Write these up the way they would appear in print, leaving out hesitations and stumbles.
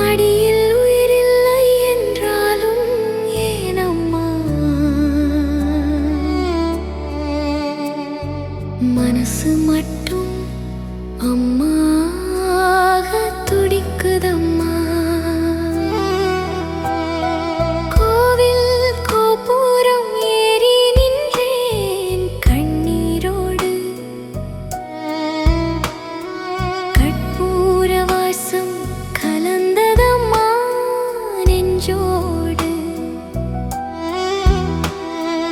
மடியில் உயிரில்லை என்றாலும் ஏனம்மா மனசு மட்டும் அம்மாக துடிக்குதம்மா. கோவில் கோபுரம் ஏறி நின்றேன் கண்ணீரோடு, கற்பூர வாசம் கலந்ததம்மா நெஞ்சோடு.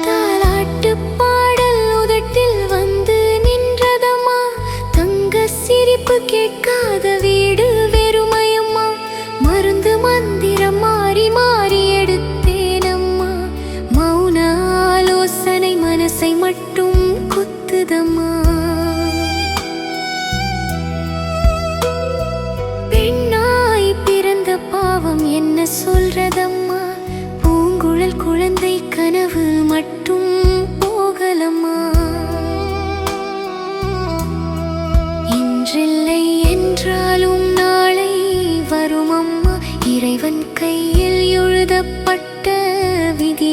தாலாட்டு பாடல் உதட்டில் வந்து நின்றதம்மா, தங்க சிரிப்பு கேட்காத வீடு வெறுமையம்மா. மருந்து மந்திரம் மாறி மாறி எடுத்தேனம்மா, மௌன ஆலோசனை மனசை மட்டும் குத்துதம்மா. பெண்ணாய் பிறந்த பாவம் என்ன சொல்றதம்மா, பூங்குழல் குழந்தை கனவு மட்டும் போகலம்மா. இன்றில்லை என்றாலும் நாளை வருமம்மா, இறைவன் கையில் எழுதப்பட்ட விதி